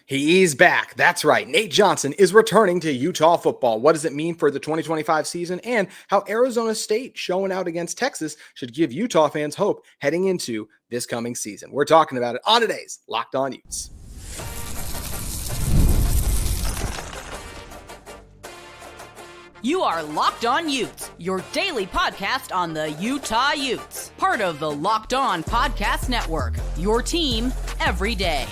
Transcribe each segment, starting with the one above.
He's back. That's right. Nate Johnson is returning to Utah football. What does it mean for the 2025 season and how Arizona State showing out against Texas should give Utah fans hope heading into this coming season? We're talking about it on today's Locked On Utes. You are Locked On Utes, your daily podcast on the Utah Utes. Part of the Locked On Podcast Network, your team every day.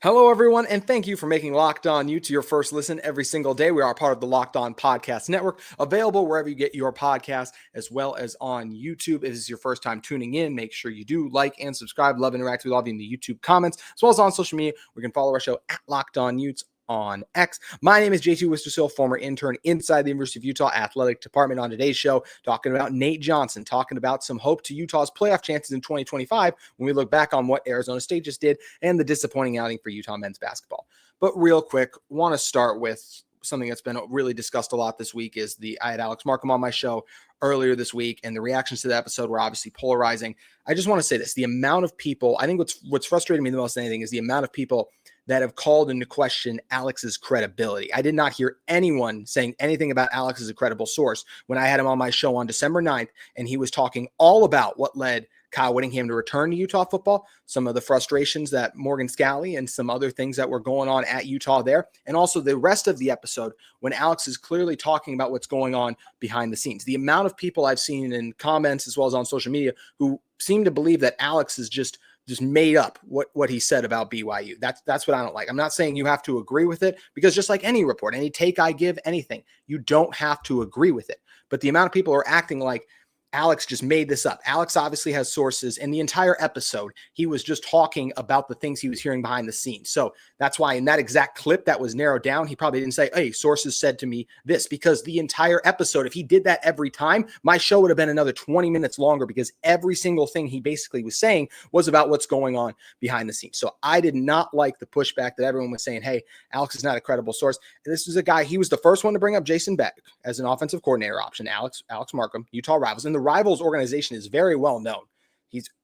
Hello, everyone, and thank you for making Locked On Utes your first listen every single day. We are part of the Locked On Podcast Network, available wherever you get your podcasts, as well as on YouTube. If this is your first time tuning in, make sure you do like and subscribe. Love interacting with all of you in the YouTube comments, as well as on social media. We can follow our show at Locked On Utes on X. My name is JT Wistersill, former intern inside the University of Utah Athletic Department. On today's show, talking about Nate Johnson, talking about some hope to Utah's playoff chances in 2025 when we look back on what Arizona State just did and the disappointing outing for Utah men's basketball. But real quick, want to start with something that's been really discussed a lot this week. I had Alex Markham on my show earlier this week, and the reactions to the episode were obviously polarizing. I just want to say this: the amount of people, I think what's frustrating me the most than anything is the amount of people that have called into question Alex's credibility. I did not hear anyone saying anything about Alex as a credible source when I had him on my show on December 9th, and he was talking all about what led Kyle Whittingham to return to Utah football, some of the frustrations that Morgan Scalley and some other things that were going on at Utah there, and also the rest of the episode when Alex is clearly talking about what's going on behind the scenes. The amount of people I've seen in comments as well as on social media who seem to believe that Alex is just made up what he said about BYU. That's what I don't like. I'm not saying you have to agree with it, because just like any report, any take I give, anything, you don't have to agree with it. But the amount of people are acting like Alex just made this up. Alex obviously has sources. In the entire episode, he was just talking about the things he was hearing behind the scenes. So that's why in that exact clip that was narrowed down, he probably didn't say, hey, sources said to me this, because the entire episode, if he did that every time, my show would have been another 20 minutes longer, because every single thing he basically was saying was about what's going on behind the scenes. So I did not like the pushback that everyone was saying, hey, Alex is not a credible source. And this is a guy, he was the first one to bring up Jason Beck as an offensive coordinator option. Alex Markham, Utah Rivals. And the Rivals organization is very well known.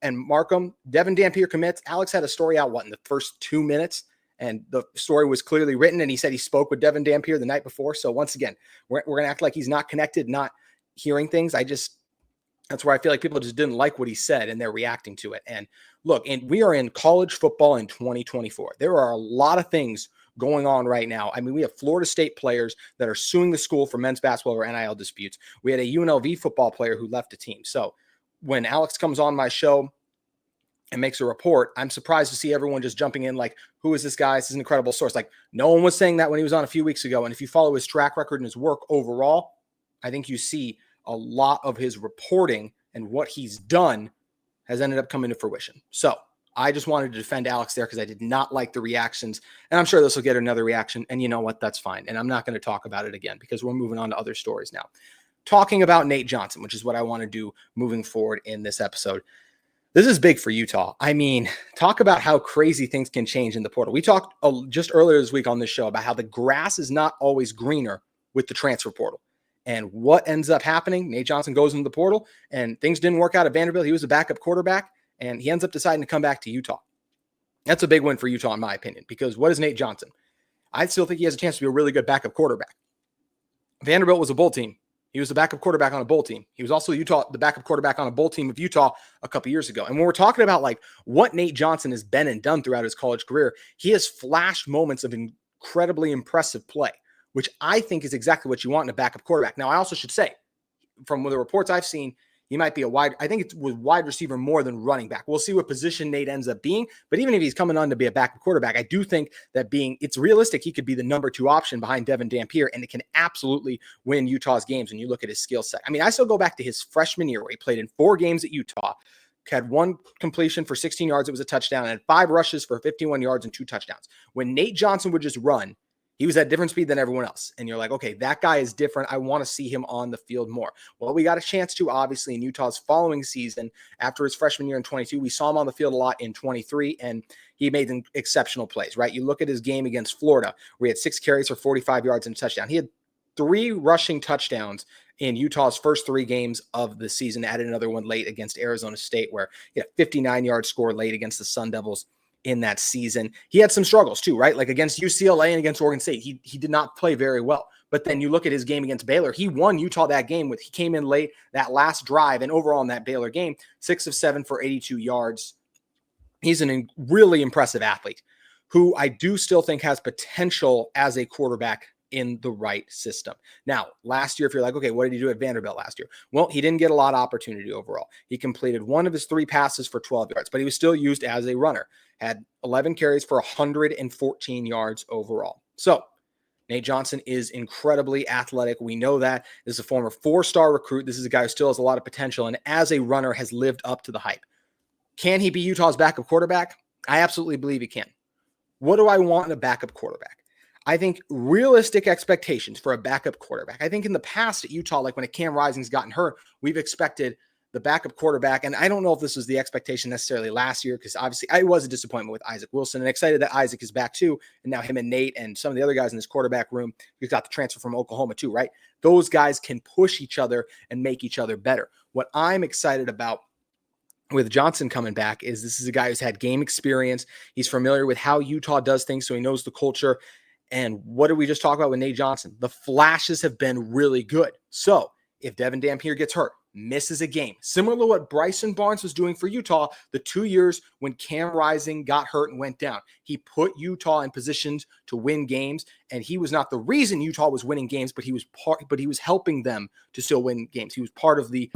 And Markham, Devin Dampier commits. Alex had a story out, in the first 2 minutes, and the story was clearly written, and he said he spoke with Devin Dampier the night before. So once again, we're going to act like he's not connected, not hearing things. That's where I feel like people just didn't like what he said, and they're reacting to it. And look, and we are in college football in 2024. There are a lot of things going on right now. I mean, we have Florida State players that are suing the school for men's basketball or NIL disputes. We had a UNLV football player who left the team. So when Alex comes on my show and makes a report, I'm surprised to see everyone just jumping in like, who is this guy? This is an incredible source. Like, no one was saying that when he was on a few weeks ago. And if you follow his track record and his work overall, I think you see a lot of his reporting and what he's done has ended up coming to fruition. So I just wanted to defend Alex there because I did not like the reactions, and I'm sure this will get another reaction, and you know what? That's fine, and I'm not going to talk about it again because we're moving on to other stories now. Talking about Nate Johnson, which is what I want to do moving forward in this episode. This is big for Utah. I mean, talk about how crazy things can change in the portal. We talked just earlier this week on this show about how the grass is not always greener with the transfer portal. And what ends up happening, Nate Johnson goes into the portal, and things didn't work out at Vanderbilt. He was a backup quarterback, and he ends up deciding to come back to Utah. That's a big win for Utah, in my opinion, because what is Nate Johnson? I still think he has a chance to be a really good backup quarterback. Vanderbilt was a bowl team. He was the backup quarterback on a bowl team. He was also the backup quarterback on a bowl team of Utah a couple years ago. And when we're talking about like what Nate Johnson has been and done throughout his college career, he has flashed moments of incredibly impressive play, which I think is exactly what you want in a backup quarterback. Now, I also should say, from the reports I've seen, he might be I think it's with wide receiver more than running back. We'll see what position Nate ends up being. But even if he's coming on to be a backup quarterback, I do think that it's realistic he could be the number 2 option behind Devin Dampier, and it can absolutely win Utah's games when you look at his skill set. I mean, I still go back to his freshman year where he played in 4 games at Utah, had 1 completion for 16 yards. It was a touchdown, and 5 rushes for 51 yards and 2 touchdowns. When Nate Johnson would just run, he was at different speed than everyone else. And you're like, okay, that guy is different. I want to see him on the field more. Well, we got a chance to, obviously, in Utah's following season, after his freshman year in 22, we saw him on the field a lot in 23, and he made exceptional plays, right? You look at his game against Florida, where he had 6 carries for 45 yards and a touchdown. He had 3 rushing touchdowns in Utah's first 3 games of the season, added another one late against Arizona State, where he had a 59-yard score late against the Sun Devils in that season. He had some struggles too, right? Like against UCLA and against Oregon State, he did not play very well. But then you look at his game against Baylor, he won Utah that game he came in late that last drive, and overall in that Baylor game, 6 of 7 for 82 yards. He's a really impressive athlete who I do still think has potential as a quarterback in the right system. Now, last year, if you're like, okay, what did he do at Vanderbilt last year? Well, he didn't get a lot of opportunity overall. He completed one of his 3 passes for 12 yards, but he was still used as a runner. Had 11 carries for 114 yards overall. So Nate Johnson is incredibly athletic. We know that. This is a former 4-star recruit. This is a guy who still has a lot of potential, and as a runner has lived up to the hype. Can he be Utah's backup quarterback? I absolutely believe he can. What do I want in a backup quarterback? I think realistic expectations for a backup quarterback. I think in the past at Utah, like when Cam Rising's gotten hurt, we've expected the backup quarterback. And I don't know if this was the expectation necessarily last year, because obviously I was a disappointment with Isaac Wilson, and excited that Isaac is back too. And now him and Nate and some of the other guys in this quarterback room, we've got the transfer from Oklahoma too, right? Those guys can push each other and make each other better. What I'm excited about with Johnson coming back is this is a guy who's had game experience. He's familiar with how Utah does things, so he knows the culture. And what did we just talk about with Nate Johnson? The flashes have been really good. So if Devin Dampier gets hurt, misses a game, similar to what Bryson Barnes was doing for Utah the 2 years when Cam Rising got hurt and went down. He put Utah in positions to win games, and he was not the reason Utah was winning games, but he was helping them to still win games. He was part of the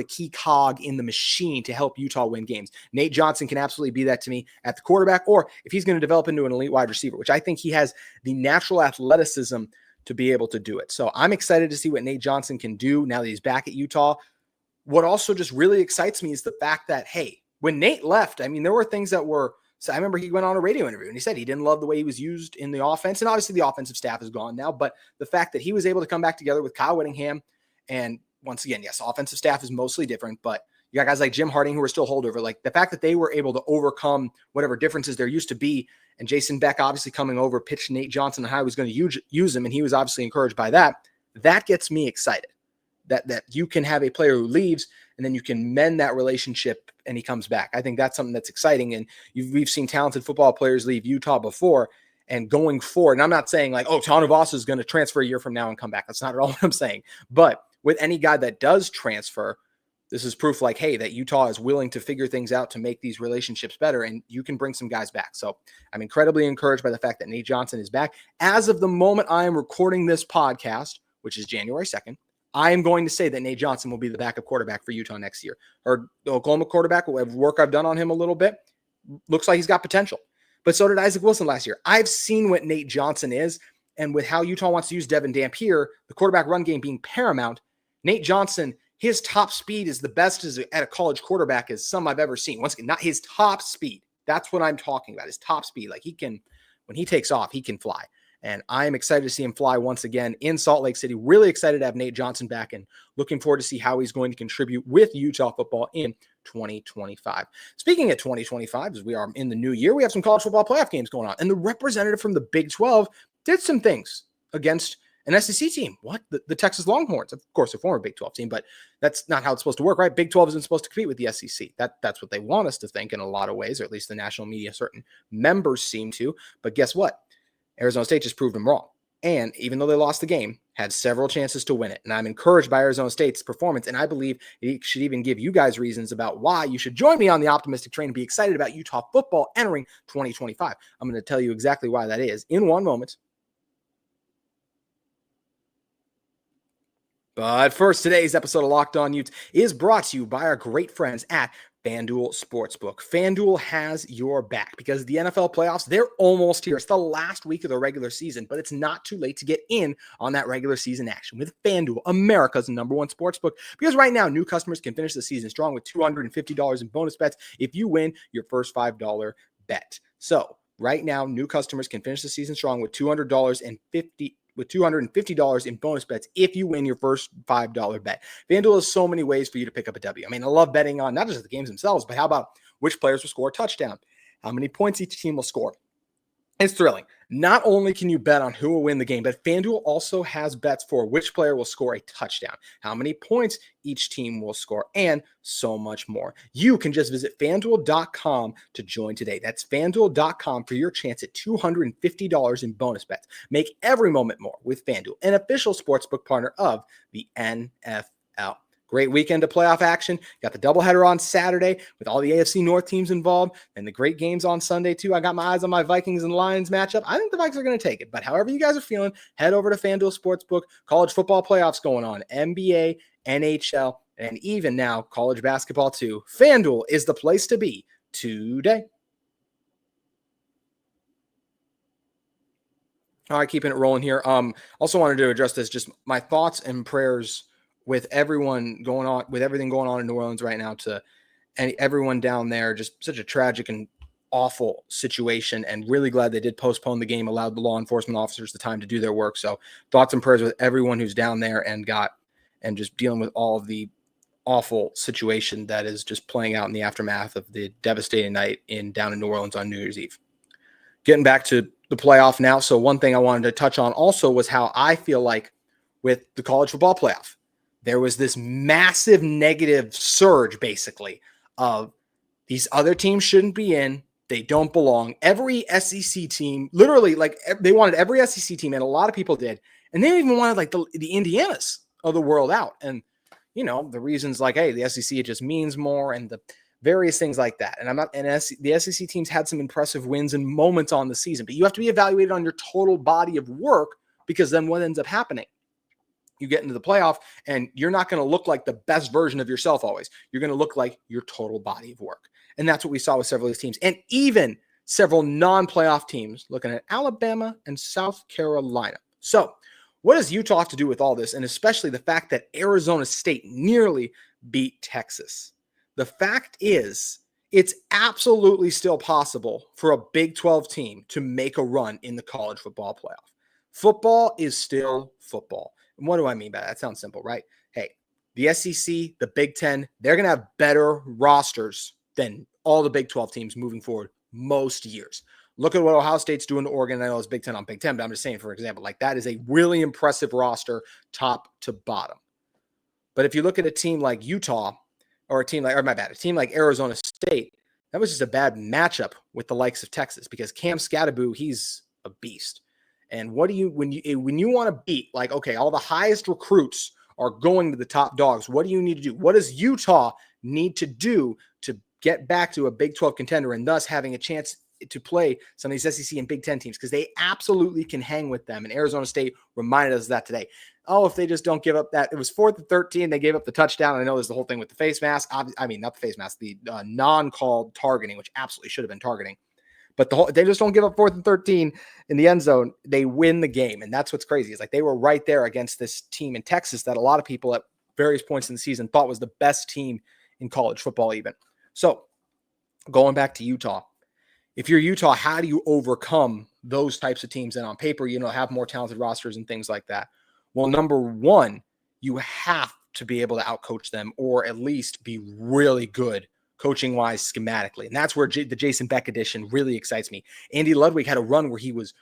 key cog in the machine to help Utah win games. Nate Johnson can absolutely be that to me at the quarterback, or if he's going to develop into an elite wide receiver, which I think he has the natural athleticism to be able to do it. So I'm excited to see what Nate Johnson can do now that he's back at Utah. What also just really excites me is the fact that, hey, when Nate left, I mean, there were things that were, so I remember he went on a radio interview and he said he didn't love the way he was used in the offense. And obviously the offensive staff is gone now, but the fact that he was able to come back together with Kyle Whittingham, and once again, yes, offensive staff is mostly different, but you got guys like Jim Harding who are still holdover. Like the fact that they were able to overcome whatever differences there used to be, and Jason Beck obviously coming over, pitched Nate Johnson on how he was going to use him, and he was obviously encouraged by that. That gets me excited. That you can have a player who leaves and then you can mend that relationship and he comes back. I think that's something that's exciting. And we've seen talented football players leave Utah before, and going forward. And I'm not saying like, oh, Tanuvasa is going to transfer a year from now and come back. That's not at all what I'm saying. But with any guy that does transfer, this is proof like, hey, that Utah is willing to figure things out to make these relationships better, and you can bring some guys back. So I'm incredibly encouraged by the fact that Nate Johnson is back. As of the moment I am recording this podcast, which is January 2nd, I am going to say that Nate Johnson will be the backup quarterback for Utah next year. Or the Oklahoma quarterback, work I've done on him a little bit, looks like he's got potential. But so did Isaac Wilson last year. I've seen what Nate Johnson is, and with how Utah wants to use Devin Dampier, the quarterback run game being paramount, Nate Johnson, his top speed is the best at a college quarterback as some I've ever seen. Once again, not his top speed. That's what I'm talking about, his top speed. Like when he takes off, he can fly. And I am excited to see him fly once again in Salt Lake City. Really excited to have Nate Johnson back, and looking forward to see how he's going to contribute with Utah football in 2025. Speaking of 2025, as we are in the new year, we have some college football playoff games going on. And the representative from the Big 12 did some things against an SEC team. What? The Texas Longhorns. Of course, a former Big 12 team, but that's not how it's supposed to work, right? Big 12 isn't supposed to compete with the SEC. That's what they want us to think in a lot of ways, or at least the national media, certain members seem to. But guess what? Arizona State just proved them wrong. And even though they lost the game, had several chances to win it. And I'm encouraged by Arizona State's performance. And I believe it should even give you guys reasons about why you should join me on the optimistic train and be excited about Utah football entering 2025. I'm going to tell you exactly why that is in one moment. But first, today's episode of Locked On Utes is brought to you by our great friends at FanDuel Sportsbook. FanDuel has your back because the NFL playoffs, they're almost here. It's the last week of the regular season, but it's not too late to get in on that regular season action with FanDuel, America's #1 sportsbook. Because right now, new customers can finish the season strong with $250 in bonus bets if you win your first $5 bet. So right now, new customers can finish the season strong with $250 in bonus bets if you win your first $5 bet. FanDuel has so many ways for you to pick up a W. I mean, I love betting on not just the games themselves, but how about which players will score a touchdown, how many points each team will score, It's thrilling. Not only can you bet on who will win the game, but FanDuel also has bets for which player will score a touchdown, how many points each team will score, and so much more. You can just visit FanDuel.com to join today. That's FanDuel.com for your chance at $250 in bonus bets. Make every moment more with FanDuel, an official sportsbook partner of the NFL. Great weekend of playoff action. Got the doubleheader on Saturday with all the AFC North teams involved and the great games on Sunday too. I got my eyes on my Vikings and Lions matchup. I think the Vikings are going to take it, but however you guys are feeling, head over to FanDuel Sportsbook. College football playoffs going on, NBA, NHL, and even now college basketball too. FanDuel is the place to be today. All right, keeping it rolling here. Also wanted to address this, just my thoughts and prayers with everyone going on, with everything going on in New Orleans right now, to everyone down there. Just such a tragic and awful situation, and really glad they did postpone the game, allowed the law enforcement officers the time to do their work. So thoughts and prayers with everyone who's down there and just dealing with all of the awful situation that is just playing out in the aftermath of the devastating night down in New Orleans on New Year's Eve. Getting back to the playoff now. So one thing I wanted to touch on also was how I feel like with the college football playoff, there was this massive negative surge, basically, of these other teams shouldn't be in. They don't belong. Every SEC team, literally, like, they wanted every SEC team, and a lot of people did. And they even wanted, like, the Indianas of the world out. And, you know, the reasons, like, hey, the SEC, it just means more, and the various things like that. And the SEC teams had some impressive wins and moments on the season, but you have to be evaluated on your total body of work, because then what ends up happening? You get into the playoff and you're not going to look like the best version of yourself always. You're going to look like your total body of work. And that's what we saw with several of these teams, and even several non-playoff teams, looking at Alabama and South Carolina. So what does Utah have to do with all this? And especially the fact that Arizona State nearly beat Texas. The fact is, it's absolutely still possible for a Big 12 team to make a run in the college football playoff. Football is still football. And what do I mean by that? That sounds simple, right? Hey, the SEC, the Big 10, they're going to have better rosters than all the Big 12 teams moving forward most years. Look at what Ohio State's doing to Oregon. I know it's Big 10 on Big 10, but I'm just saying, for example, like, that is a really impressive roster top to bottom. But if you look at a team like Utah, or a team like Arizona State, that was just a bad matchup with the likes of Texas, because Cam Scatterbo, he's a beast. And what do you, when you want to beat, like, okay, all the highest recruits are going to the top dogs, what do you need to do? What does Utah need to do to get back to a Big 12 contender, and thus having a chance to play some of these SEC and Big 10 teams? Because they absolutely can hang with them. And Arizona State reminded us of that today. Oh, if they just don't give up that, it was 4th and 13, they gave up the touchdown. And I know there's the whole thing with the face mask. I mean, not the face mask, the non-called targeting, which absolutely should have been targeting. But they just don't give up 4th and 13 in the end zone. They win the game. And that's what's crazy. Is like, they were right there against this team in Texas that a lot of people at various points in the season thought was the best team in college football even. So going back to Utah, if you're Utah, how do you overcome those types of teams that on paper, you know, have more talented rosters and things like that? Well, number one, you have to be able to outcoach them, or at least be really good coaching-wise schematically. And that's where the Jason Beck edition really excites me. Andy Ludwig had a run where he was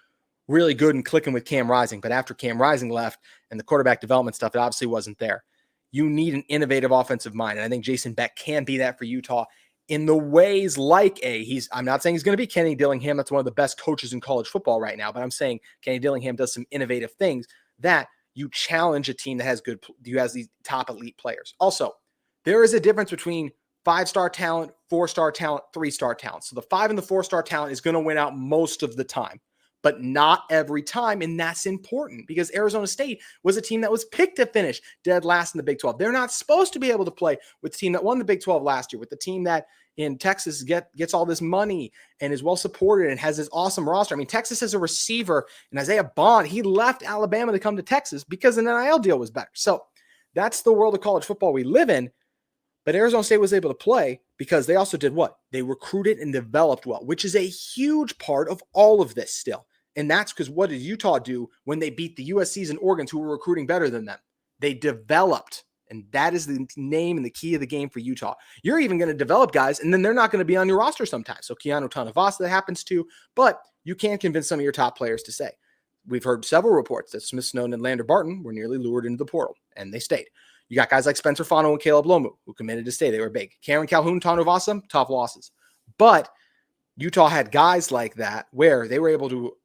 really good and clicking with Cam Rising, but after Cam Rising left and the quarterback development stuff, it obviously wasn't there. You need an innovative offensive mind, and I think Jason Beck can be that for Utah in the ways like I'm not saying he's going to be Kenny Dillingham. That's one of the best coaches in college football right now, but I'm saying Kenny Dillingham does some innovative things that you challenge a team that has these top elite players. Also, there is a difference between 5-star talent, 4-star talent, 3-star talent. So the 5 and the 4-star talent is going to win out most of the time, but not every time. And that's important, because Arizona State was a team that was picked to finish dead last in the Big 12. They're not supposed to be able to play with the team that won the Big 12 last year, with the team that in Texas gets all this money and is well supported and has this awesome roster. I mean, Texas has a receiver, and Isaiah Bond, he left Alabama to come to Texas because an NIL deal was better. So that's the world of college football we live in. But Arizona State was able to play because they also did what? They recruited and developed well, which is a huge part of all of this still. And that's because what did Utah do when they beat the USCs and Oregons, who were recruiting better than them? They developed. And that is the name and the key of the game for Utah. You're even going to develop guys, and then they're not going to be on your roster sometimes. So Keanu Tanavasa, that happens to, but you can convince some of your top players to stay. We've heard several reports that Smith Snowden and Lander Barton were nearly lured into the portal, and they stayed. You got guys like Spencer Fano and Caleb Lomu, who committed to stay. They were big. Cameron Calhoun, Tanuvasa, tough losses. But Utah had guys like that where they were able to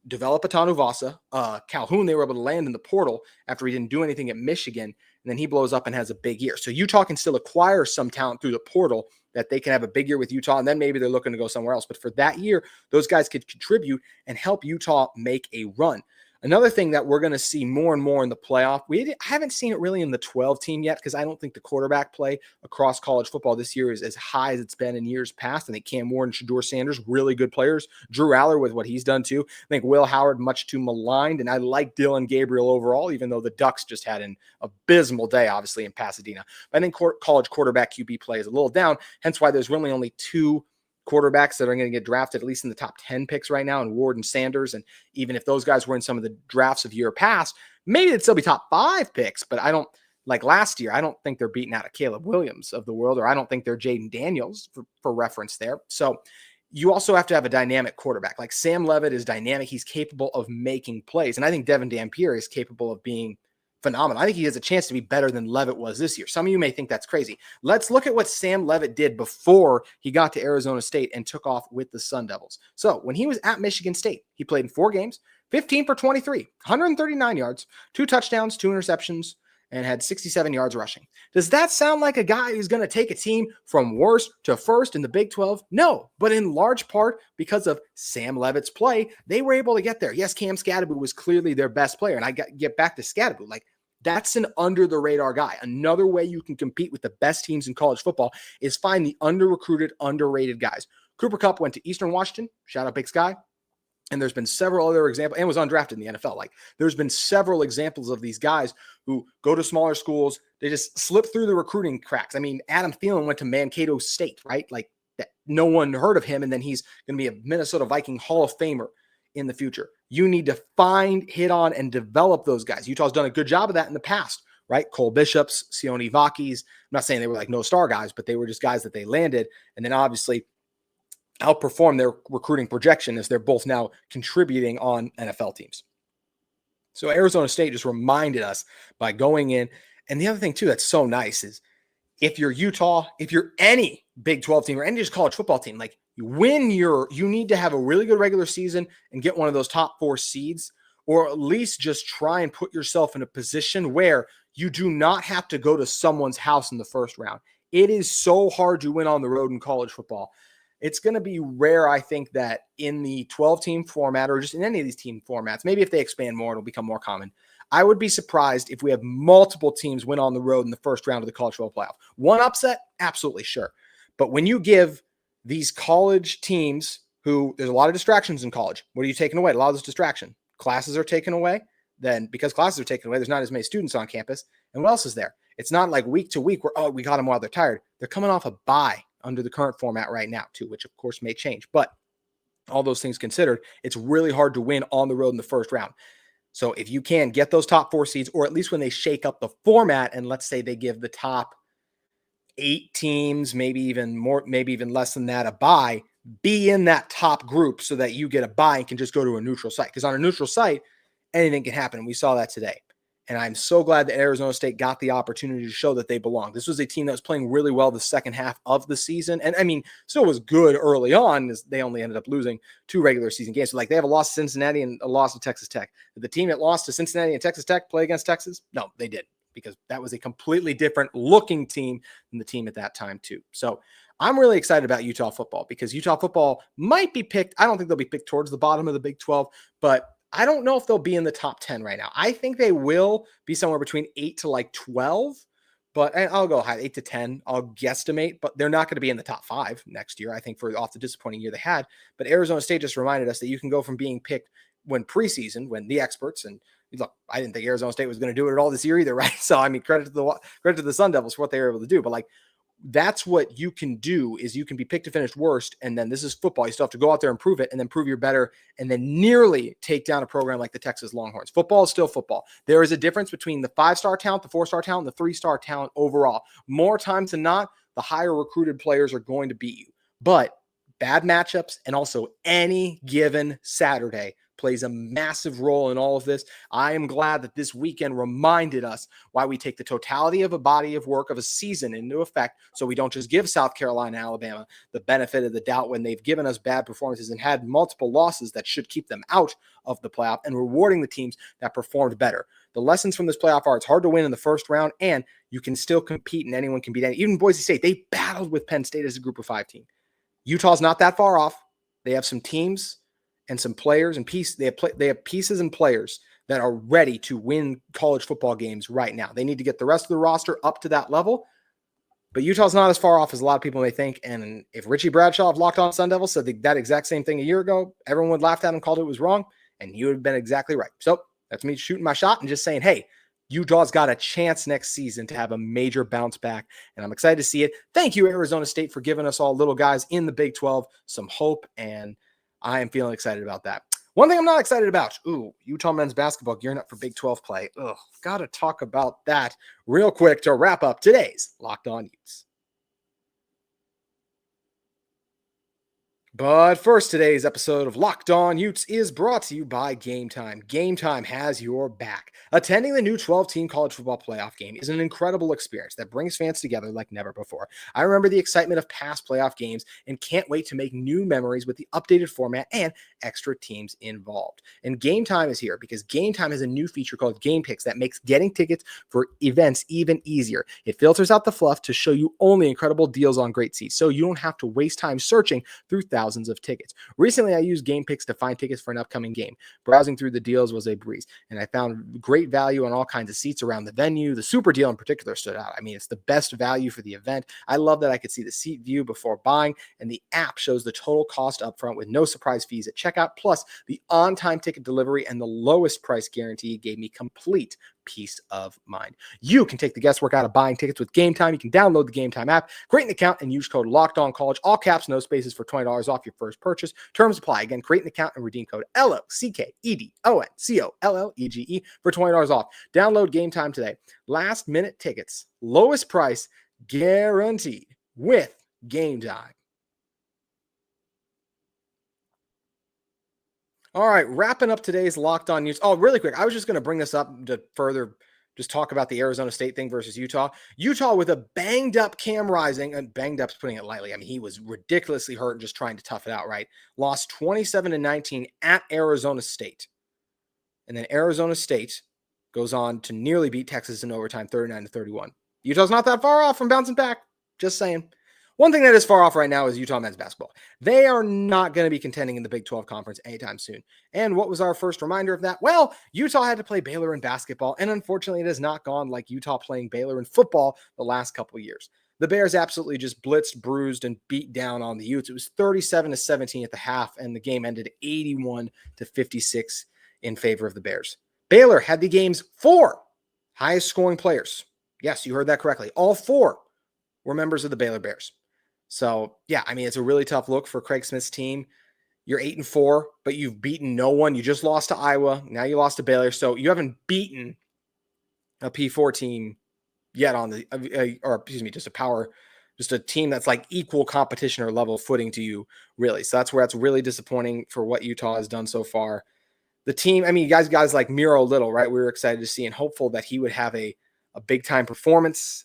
develop a Tanuvasa. Calhoun, they were able to land in the portal after he didn't do anything at Michigan, and then he blows up and has a big year. So Utah can still acquire some talent through the portal that they can have a big year with Utah, and then maybe they're looking to go somewhere else. But for that year, those guys could contribute and help Utah make a run. Another thing that we're going to see more and more in the playoff, I haven't seen it really in the 12 team yet because I don't think the quarterback play across college football this year is as high as it's been in years past. I think Cam Ward and Shedeur Sanders, really good players. Drew Aller with what he's done too. I think Will Howard, much too maligned, and I like Dylan Gabriel overall, even though the Ducks just had an abysmal day, obviously, in Pasadena. But I think college quarterback QB play is a little down, hence why there's really only two quarterbacks that are going to get drafted, at least in the top 10 picks right now, and Ward and Sanders. And even if those guys were in some of the drafts of year past, maybe they'd still be top 5 picks, but I don't, like last year, I don't think they're beating out of Caleb Williams of the world, or I don't think they're Jaden Daniels for reference there. So you also have to have a dynamic quarterback. Like Sam Levitt is dynamic. He's capable of making plays. And I think Devin Dampier is capable of being phenomenal. I think he has a chance to be better than Levitt was this year. Some of you may think that's crazy. Let's look at what Sam Levitt did before he got to Arizona State and took off with the Sun Devils. So when he was at Michigan State, he played in 4 games, 15 for 23, 139 yards, 2 touchdowns, 2 interceptions, and had 67 yards rushing. Does that sound like a guy who's going to take a team from worst to first in the Big 12? No, but in large part because of Sam Levitt's play, they were able to get there. Yes, Cam Scadaboo was clearly their best player, and I get back to Scadaboo. Like, that's an under-the-radar guy. Another way you can compete with the best teams in college football is find the under-recruited, underrated guys. Cooper Kupp went to Eastern Washington. Shout out Big Sky. And there's been several other examples, and was undrafted in the NFL. Like, there's been several examples of these guys who go to smaller schools. They just slip through the recruiting cracks. I mean, Adam Thielen went to Mankato State, right? Like, that, no one heard of him, and then he's going to be a Minnesota Viking Hall of Famer in the future. You need to find, hit on, and develop those guys. Utah's done a good job of that in the past, right? Cole Bishops, Sione Vakis. I'm not saying they were like no star guys, but they were just guys that they landed, and then obviously outperform their recruiting projection as they're both now contributing on NFL teams. So Arizona State just reminded us by going in. And the other thing too that's so nice is if you're Utah, if you're any Big 12 team or any just college football team, like you need to have a really good regular season and get one of those top 4 seeds, or at least just try and put yourself in a position where you do not have to go to someone's house in the first round. It is so hard to win on the road in college football. It's going to be rare, I think, that in the 12-team format or just in any of these team formats, maybe if they expand more, it'll become more common. I would be surprised if we have multiple teams win on the road in the first round of the college football playoff. One upset? Absolutely, sure. But when you give these college teams who, there's a lot of distractions in college. What are you taking away? A lot of those distractions. Classes are taken away. Then because classes are taken away, there's not as many students on campus. And what else is there? It's not like week to week where, we got them while they're tired. They're coming off a bye under the current format right now too, which of course may change. But all those things considered, it's really hard to win on the road in the first round. So if you can get those top 4 seeds, or at least when they shake up the format, and let's say they give the top 8 teams, maybe even more, maybe even less than that, a bye, be in that top group so that you get a bye and can just go to a neutral site. Because on a neutral site, anything can happen. And we saw that today. And I'm so glad that Arizona State got the opportunity to show that they belong. This was a team that was playing really well the second half of the season. And I mean, still was good early on, as they only ended up losing 2 regular season games. So like they have a loss to Cincinnati and a loss to Texas Tech. Did the team that lost to Cincinnati and Texas Tech play against Texas? No, they did, because that was a completely different looking team than the team at that time too. So I'm really excited about Utah football, because Utah football might be picked. I don't think they'll be picked towards the bottom of the Big 12, but I don't know if they'll be in the top 10 right now. I think they will be somewhere between 8 to like 12, but I'll go high, 8 to 10. I'll guesstimate, but they're not going to be in the top 5 next year, I think, for off the disappointing year they had. But Arizona State just reminded us that you can go from being picked when preseason, when the experts, and look, I didn't think Arizona State was going to do it at all this year either, right? So, I mean, credit to the Sun Devils for what they were able to do. But like, that's what you can do, is you can be picked to finish worst. And then this is football. You still have to go out there and prove it, and then prove you're better, and then nearly take down a program like the Texas Longhorns. Football is still football. There is a difference between the 5-star talent, the 4-star talent, and the 3-star talent overall. More times than not, the higher recruited players are going to beat you. But bad matchups, and also any given Saturday plays a massive role in all of this. I am glad that this weekend reminded us why we take the totality of a body of work of a season into effect, so we don't just give South Carolina and Alabama the benefit of the doubt when they've given us bad performances and had multiple losses that should keep them out of the playoff, and rewarding the teams that performed better. The lessons from this playoff are it's hard to win in the first round, and you can still compete, and anyone can beat any. Even Boise State, they battled with Penn State as a group of 5 team. Utah's not that far off. They have some teams and some players and they have pieces and players that are ready to win college football games right now. They need to get the rest of the roster up to that level, but Utah's not as far off as a lot of people may think. And if Richie Bradshaw of Locked On Sun Devils said that exact same thing a year ago, everyone would laugh at him and called it was wrong, and he would have been exactly right. So that's me shooting my shot and just saying, hey, Utah's got a chance next season to have a major bounce back, and I'm excited to see it. Thank you, Arizona State, for giving us all little guys in the Big 12 some hope, and I am feeling excited about that. One thing I'm not excited about, Utah men's basketball gearing up for Big 12 play. Got to talk about that real quick to wrap up today's Locked On Utes. But first, today's episode of Locked On Utes is brought to you by Game Time. Game Time has your back. Attending the new 12-team college football playoff game is an incredible experience that brings fans together like never before. I remember the excitement of past playoff games and can't wait to make new memories with the updated format and extra teams involved. And Game Time is here because Game Time has a new feature called Game Picks that makes getting tickets for events even easier. It filters out the fluff to show you only incredible deals on great seats, so you don't have to waste time searching through thousands of tickets. Recently, I used Game Picks to find tickets for an upcoming game. Browsing through the deals was a breeze, and I found great value on all kinds of seats around the venue. The Super Deal in particular stood out. I mean, it's the best value for the event. I love that I could see the seat view before buying, and the app shows the total cost upfront with no surprise fees at checkout. Plus, the on-time ticket delivery and the lowest price guarantee gave me complete peace of mind. You can take the guesswork out of buying tickets with Game Time. You can download the Game Time app, create an account, and use code LOCKEDONCollege, all caps, no spaces, for $20 off your first purchase. Terms apply. Again, create an account and redeem code LOCKEDONCOLLEGE for $20 off. Download Game Time today. Last minute tickets, lowest price guaranteed with Game Time. All right, wrapping up today's Locked On News. Oh, really quick, I was just going to bring this up to further just talk about the Arizona State thing versus Utah. Utah with a banged up Cam Rising, and banged up's putting it lightly. I mean, he was ridiculously hurt and just trying to tough it out, right? Lost 27-19 at Arizona State. And then Arizona State goes on to nearly beat Texas in overtime, 39-31. Utah's not that far off from bouncing back. Just saying. One thing that is far off right now is Utah men's basketball. They are not going to be contending in the Big 12 conference anytime soon. And what was our first reminder of that? Well, Utah had to play Baylor in basketball, and unfortunately it has not gone like Utah playing Baylor in football the last couple of years. The Bears absolutely just blitzed, bruised, and beat down on the Utes. It was 37-17 at the half, and the game ended 81-56 in favor of the Bears. Baylor had the game's 4 highest scoring players. Yes, you heard that correctly. All 4 were members of the Baylor Bears. So, yeah, I mean, it's a really tough look for Craig Smith's team. You're 8-4, but you've beaten no one. You just lost to Iowa. Now you lost to Baylor. So you haven't beaten a P4 team yet on just a team that's like equal competition or level footing to you, really. So that's really disappointing for what Utah has done so far. The team, I mean, guys like Miro Little, right? We were excited to see and hopeful that he would have a big-time performance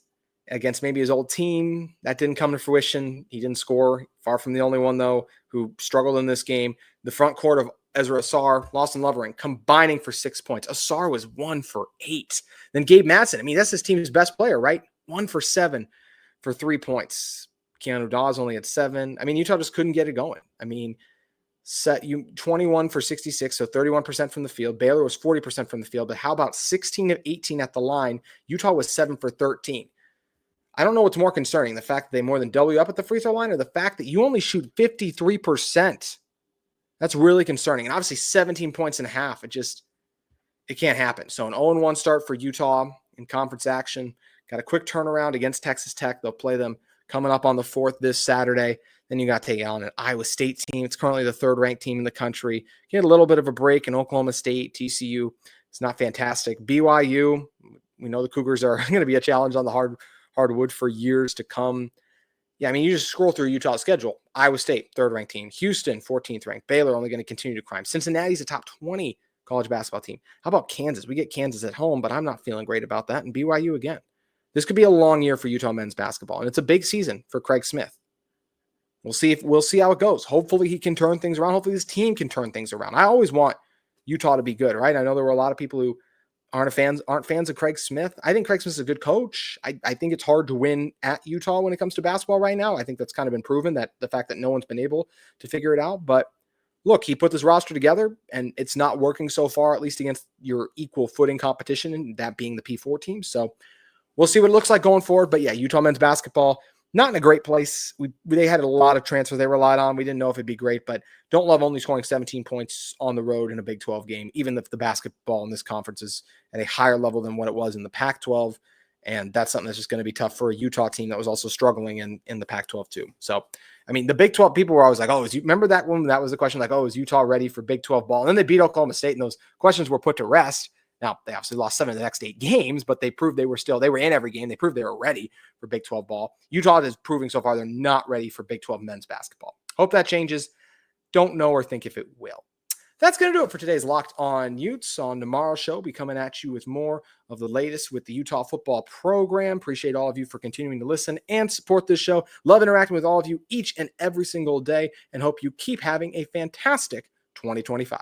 against maybe his old team. That didn't come to fruition. He didn't score. Far from the only one, though, who struggled in this game. The front court of Ezra Asar, Lawson Lovering, combining for 6 points. Asar was 1 for 8. Then Gabe Madsen, I mean, that's his team's best player, right? 1 for 7 for 3 points. Keanu Dawes only had 7. I mean, Utah just couldn't get it going. I mean, 21 for 66, so 31% from the field. Baylor was 40% from the field, but how about 16 of 18 at the line? Utah was 7 for 13. I don't know what's more concerning, the fact that they more than double you up at the free throw line, or the fact that you only shoot 53%. That's really concerning. And obviously 17 points and a half. It can't happen. So an 0-1 start for Utah in conference action. Got a quick turnaround against Texas Tech. They'll play them coming up on the 4th this Saturday. Then you got to take on an Iowa State team. It's currently the 3rd-ranked team in the country. Get a little bit of a break in Oklahoma State, TCU. It's not fantastic. BYU, we know the Cougars are going to be a challenge on the hardwood for years to come. Yeah, I mean, you just scroll through Utah's schedule. Iowa State, 3rd ranked team. Houston, 14th ranked. Baylor only going to continue to climb. Cincinnati's a top 20 college basketball team. How about Kansas? We get Kansas at home, but I'm not feeling great about that. And BYU again. This could be a long year for Utah men's basketball, and it's a big season for Craig Smith. We'll see how it goes. Hopefully he can turn things around. Hopefully his team can turn things around. I always want Utah to be good, right? I know there were a lot of people who aren't fans of Craig Smith. I think Craig Smith is a good coach. I think it's hard to win at Utah when it comes to basketball right now. I think that's kind of been proven, that the fact that no one's been able to figure it out. But look, he put this roster together and it's not working so far, at least against your equal footing competition, and that being the P4 team. So we'll see what it looks like going forward. But yeah, Utah men's basketball, not in a great place. They had a lot of transfers they relied on. We didn't know if it'd be great, but don't love only scoring 17 points on the road in a Big 12 game, even if the basketball in this conference is at a higher level than what it was in the Pac-12. And that's something that's just going to be tough for a Utah team that was also struggling in the Pac-12 too. So, I mean, the Big 12 people were always like, oh, remember that one? That was the question, like, oh, is Utah ready for Big 12 ball? And then they beat Oklahoma State and those questions were put to rest. Now, they obviously lost 7 of the next 8 games, but they proved they were in every game. They proved they were ready for Big 12 ball. Utah is proving so far they're not ready for Big 12 men's basketball. Hope that changes. Don't know or think if it will. That's going to do it for today's Locked On Utes. On tomorrow's show, we'll be coming at you with more of the latest with the Utah football program. Appreciate all of you for continuing to listen and support this show. Love interacting with all of you each and every single day, and hope you keep having a fantastic 2025.